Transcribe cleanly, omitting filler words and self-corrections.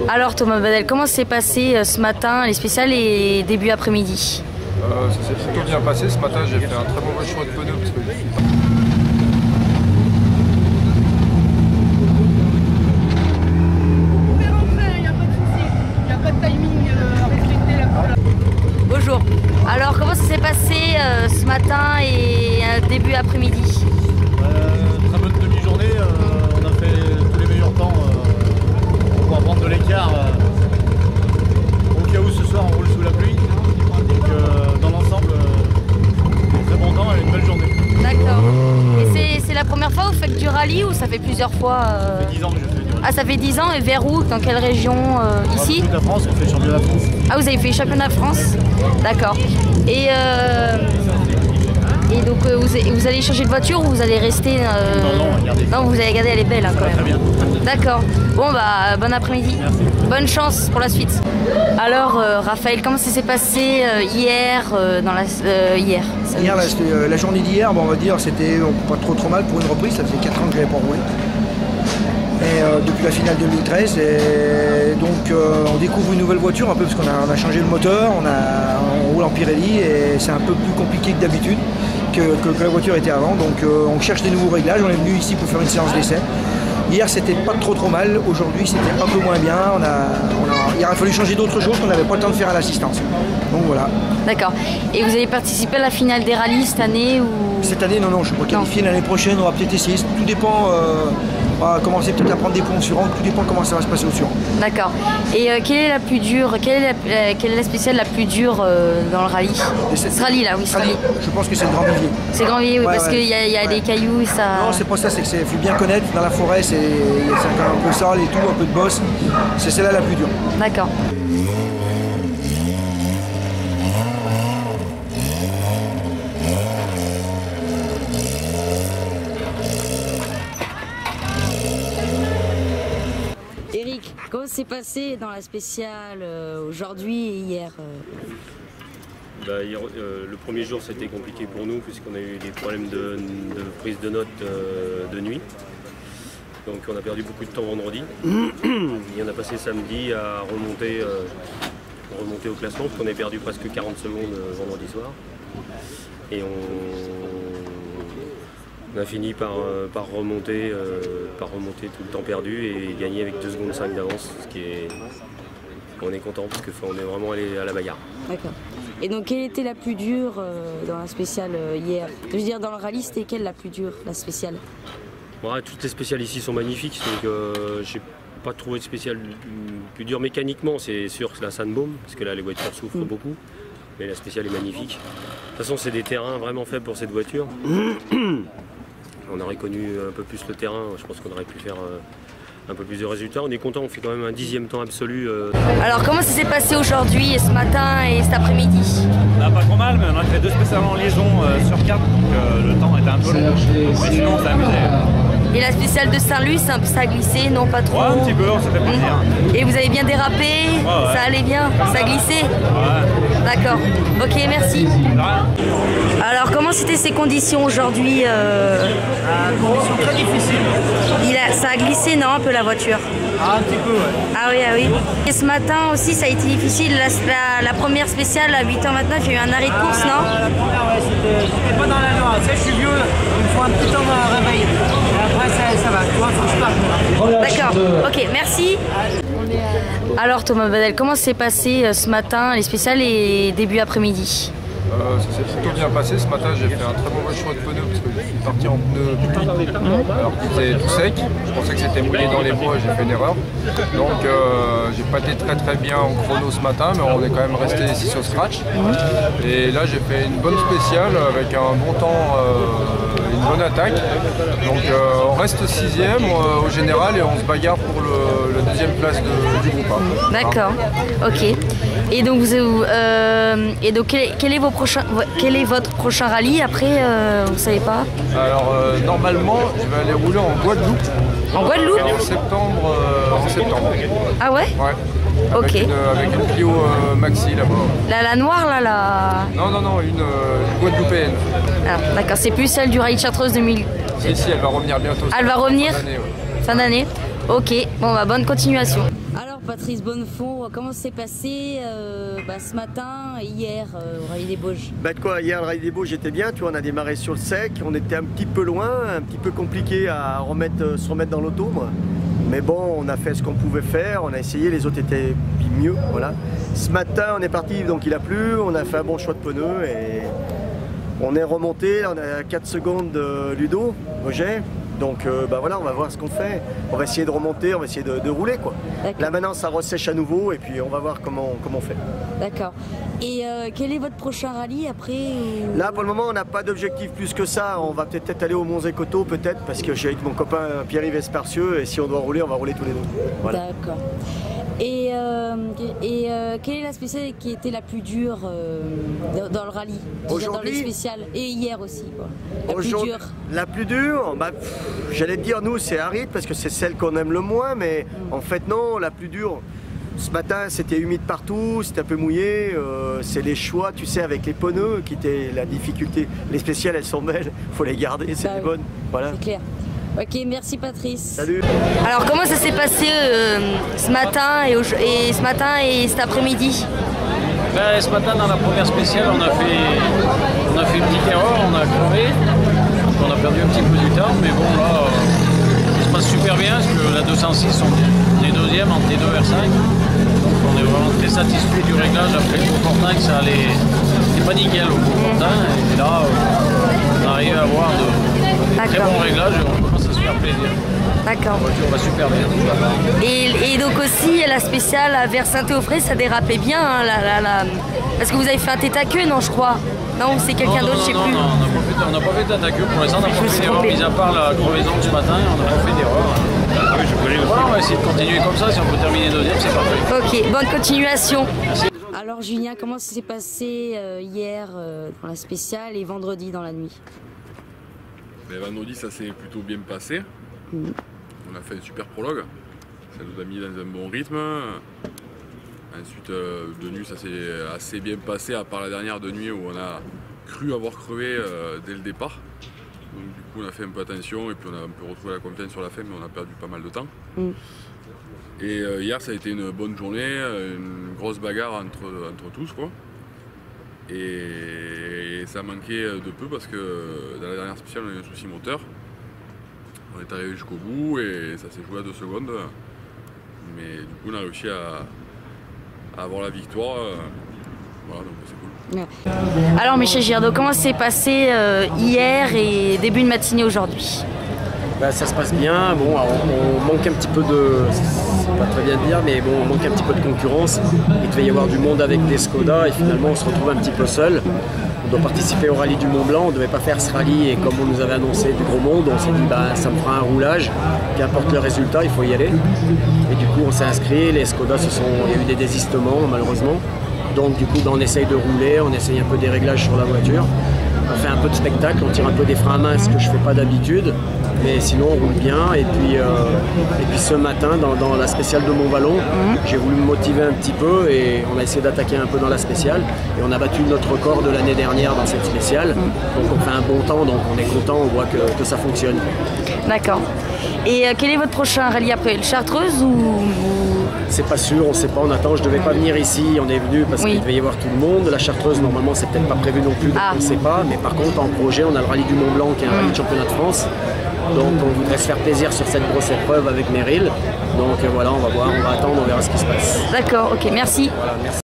Alors Thomas Badel, comment s'est passé ce matin, les spéciales et début après-midi? Ça s'est plutôt bien passé. Ce matin, j'ai fait un très mauvais choix de pneus parce que Vous pouvez rentrer, il n'y a pas de souci. Il n'y a pas de timing à respecter là. Bonjour. Alors comment ça s'est passé ce matin et début après-midi? Très bonne demi-journée. On a fait tous les meilleurs temps pour pouvoir prendre de l'écart. Au cas où ce soir on roule sous la pluie. Donc dans l'ensemble, très bon temps et une belle journée. D'accord. Et c'est la première fois que vous faites du rallye ou ça fait plusieurs fois Ça fait 10 ans que je fais du rallye. Ah, ça fait 10 ans, et vers où? Dans quelle région? Ici? Toute la France, on fait le championnat de France. Ah, vous avez fait le championnat de France? D'accord. Et donc vous allez changer de voiture ou vous allez rester Non, regardez. Non, vous allez garder, elle est belle hein, quand même. Très bien. D'accord. Bon bah bon après-midi. Merci. Bonne chance pour la suite. Alors Raphaël, comment ça s'est passé hier hier? Hier, la journée d'hier, bon, on va dire, c'était pas trop mal pour une reprise. Ça faisait 4 ans que je n'avais pas roulé. Et depuis la finale 2013, et donc on découvre une nouvelle voiture un peu parce qu'on a changé le moteur, on roule en Pirelli et c'est un peu plus compliqué que d'habitude que la voiture était avant. Donc on cherche des nouveaux réglages. On est venu ici pour faire une séance d'essai. Hier c'était pas trop mal, aujourd'hui c'était un peu moins bien. Il aurait fallu changer d'autres choses qu'on n'avait pas le temps de faire à l'assistance. Donc voilà. D'accord. Et vous allez participer à la finale des rallyes cette année ou... Cette année non, je ne suis pas qualifié. L'année prochaine on va peut-être essayer. Tout dépend, on va commencer peut-être à prendre des points sur rang, tout dépend comment ça va se passer au sur. D'accord. Et quelle est la plus dure, quelle est la spéciale la plus dure dans le rallye? Ce rallye là, oui, ce rallye. Je pense que c'est le Grand Vivier. C'est Grand Vivier, oui, Ouais, parce qu'il y a des cailloux et ça... Non, c'est pas ça, c'est que faut bien connaître, dans la forêt, c'est un peu sale et tout, un peu de bosse. C'est celle-là la plus dure. D'accord. Eric, comment s'est passé dans la spéciale aujourd'hui et hier? Hier, le premier jour c'était compliqué pour nous puisqu'on a eu des problèmes de prise de notes de nuit. Donc on a perdu beaucoup de temps vendredi. Et on a passé samedi à remonter au classement parce qu'on a perdu presque 40 secondes vendredi soir. Et on a fini par remonter tout le temps perdu et gagner avec 2 secondes 5 d'avance, on est content parce qu'on est vraiment allé à la bagarre. D'accord. Et donc quelle était la plus dure dans la spéciale hier? Je veux dire dans le rallye c'était quelle la plus dure, la spéciale? Ouais, toutes les spéciales ici sont magnifiques, donc j'ai pas trouvé de spéciale plus dure mécaniquement. C'est sûr que la Sandbaum, parce que là les voitures souffrent beaucoup, mais la spéciale est magnifique. De toute façon c'est des terrains vraiment faibles pour cette voiture. On aurait connu un peu plus le terrain, je pense qu'on aurait pu faire un peu plus de résultats. On est content, on fait quand même un 10e temps absolu. Alors comment ça s'est passé aujourd'hui et ce matin et cet après-midi? Pas trop mal, mais on a fait 2 spéciales en liaison sur 4, donc le temps était un peu long. Mais sinon on s'est amusé. Et la spéciale de Saint-Louis, ça a glissé, non pas trop? Ouais, un petit peu, on s'est fait plaisir. Et vous avez bien dérapé? Ouais. Ça allait bien? Ça a glissé? Ouais. D'accord. Ok, merci. Alors comment c'était ces conditions aujourd'hui? Conditions très difficiles. Ça a glissé, non, un peu la voiture? Un petit peu, ouais. Ah oui. Et ce matin aussi, ça a été difficile. La première spéciale à 8h29, il y a eu un arrêt de course, non? La première, ouais, c'était pas dans la loi. Tu sais, je suis vieux, il me faut un petit temps de réveil. Et après, ça va. Tu vois, faut que je parte. D'accord. Ok, merci. Alors Thomas Badel, comment s'est passé ce matin, les spéciales et début après-midi? Ça s'est plutôt bien passé. Ce matin, j'ai fait un très mauvais choix de pneus parce que je suis parti en pneus pluie alors qu'il était tout sec. Je pensais que c'était mouillé dans les bois, j'ai fait une erreur. Donc j'ai pas été très bien en chrono ce matin, mais on est quand même resté ici sur scratch. Et là, j'ai fait une bonne spéciale avec un bon temps, une bonne attaque. Donc on reste 6e au général et on se bagarre pour la 2e place du groupe. D'accord, ok. Et donc, quel est votre prochain rallye après, vous savez pas? Alors normalement, je vais aller rouler en Guadeloupe. En Guadeloupe? En septembre. Ah ouais? Ouais. Ok. Avec une Clio Maxi là-bas. La noire là, la... Non, une Guadeloupéenne. Ah, d'accord, c'est plus celle du rallye de Chartreuse 2000. Si, elle va revenir bientôt. Elle va revenir? Fin d'année, ouais. Fin d'année? Ok, bon bah bonne continuation. Alors Patrice Bonnefond, comment s'est passé ce matin et hier au Rallye des Bauges? Hier, le Rallye des Bauges était bien, tu vois, on a démarré sur le sec, on était un petit peu loin, un petit peu compliqué à se remettre dans l'auto. Mais bon, on a fait ce qu'on pouvait faire, on a essayé, les autres étaient mieux, voilà. Ce matin, on est parti, donc il a plu, on a fait un bon choix de pneus et on est remonté, là, on est à 4 secondes de Ludo, Roger. Donc voilà, on va voir ce qu'on fait. On va essayer de remonter, on va essayer de rouler quoi. Là maintenant ça ressèche à nouveau et puis on va voir comment on fait. D'accord. Et quel est votre prochain rallye après Là pour le moment on n'a pas d'objectif plus que ça. On va peut-être aller au Monts-et-Coteaux peut-être parce que je suis avec mon copain Pierre-Yves Esparcieux et si on doit rouler, on va rouler tous les deux. Voilà. D'accord. Et quelle est la spéciale qui était la plus dure dans le rallye? Dans les spéciales et hier aussi quoi. La plus dure. La plus dure, j'allais te dire nous c'est Harit parce que c'est celle qu'on aime le moins, mais en fait non, la plus dure. Ce matin c'était humide partout, c'était un peu mouillé, c'est les choix tu sais avec les pneus qui étaient la difficulté. Les spéciales elles sont belles, faut les garder, c'est les bonnes. Voilà. C'est clair. Ok, merci Patrice. Salut. Alors comment ça s'est passé ce matin et ce matin et cet après-midi? Ce matin dans la première spéciale on a fait une petite erreur, on a crevé, on a perdu un petit peu du temps, mais bon là ça se passe super bien parce que la 206 on est deuxième entre les 2 R5. Donc on est vraiment très satisfait du réglage après le Courportin que ça allait. C'était pas nickel au Courportin et là on arrive à avoir de très bons réglages et on commence à se faire plaisir. D'accord. La voiture va super bien. Et donc aussi la spéciale vers Saint-Théophile, ça dérapait bien hein, parce que vous avez fait un tête à queue, non je crois. Non, c'est quelqu'un d'autre, je sais plus. Non, on n'a pas fait tête à queue pour l'instant, on n'a pas fait d'erreur, mis à part la crevaison de ce matin, on n'a pas fait d'erreur. Ah oui, je connais aussi. Voilà, on va essayer de continuer comme ça, si on peut terminer deuxième, c'est parfait. Ok, bonne continuation. Merci. Alors Julien, comment ça s'est passé hier dans la spéciale et vendredi dans la nuit? Vendredi, ça s'est plutôt bien passé. On a fait un super prologue, ça nous a mis dans un bon rythme. Ensuite, de nuit, ça s'est assez bien passé, à part la dernière de nuit où on a cru avoir crevé dès le départ. Donc, du coup, on a fait un peu attention et puis on a un peu retrouvé la confiance sur la fin, mais on a perdu pas mal de temps. Et hier, ça a été une bonne journée, une grosse bagarre entre tous, quoi. Et ça manquait de peu parce que dans la dernière spéciale, on a eu un souci moteur. On est arrivé jusqu'au bout et ça s'est joué à 2 secondes. Mais du coup, on a réussi à avoir la victoire. Voilà, donc c'est cool. Alors Michel Girardot, comment s'est passé hier et début de matinée aujourd'hui? Ça se passe bien. Bon, alors, on manque un petit peu de, c'est pas très bien de dire, mais bon, on manque un petit peu de concurrence. Il devait y avoir du monde avec des Skoda et finalement on se retrouve un petit peu seul. On doit participer au rallye du Mont Blanc, on ne devait pas faire ce rallye et comme on nous avait annoncé du gros monde, on s'est dit ça me fera un roulage, qu'importe le résultat, il faut y aller. Et du coup on s'est inscrit, les Skoda il y a eu des désistements malheureusement. Donc du coup on essaye de rouler, on essaye un peu des réglages sur la voiture. On fait un peu de spectacle, on tire un peu des freins à main, ce que je ne fais pas d'habitude. Mais sinon on roule bien et puis ce matin dans la spéciale de Mont-Vallon, j'ai voulu me motiver un petit peu et on a essayé d'attaquer un peu dans la spéciale et on a battu notre record de l'année dernière dans cette spéciale. Donc on fait un bon temps, donc on est content, on voit que ça fonctionne. D'accord. Et quel est votre prochain rallye après? Le Chartreuse ou... C'est pas sûr, on sait pas, on attend, je devais pas venir ici, on est venu parce qu'il devait y avoir tout le monde. La Chartreuse normalement c'est peut-être pas prévu non plus, donc on ne sait pas, mais par contre en projet on a le rallye du Mont Blanc qui est un rallye de championnat de France. Donc on voudrait se faire plaisir sur cette grosse épreuve avec Meryl. Donc voilà, on va voir, on va attendre, on verra ce qui se passe. D'accord, ok, merci. Voilà, merci.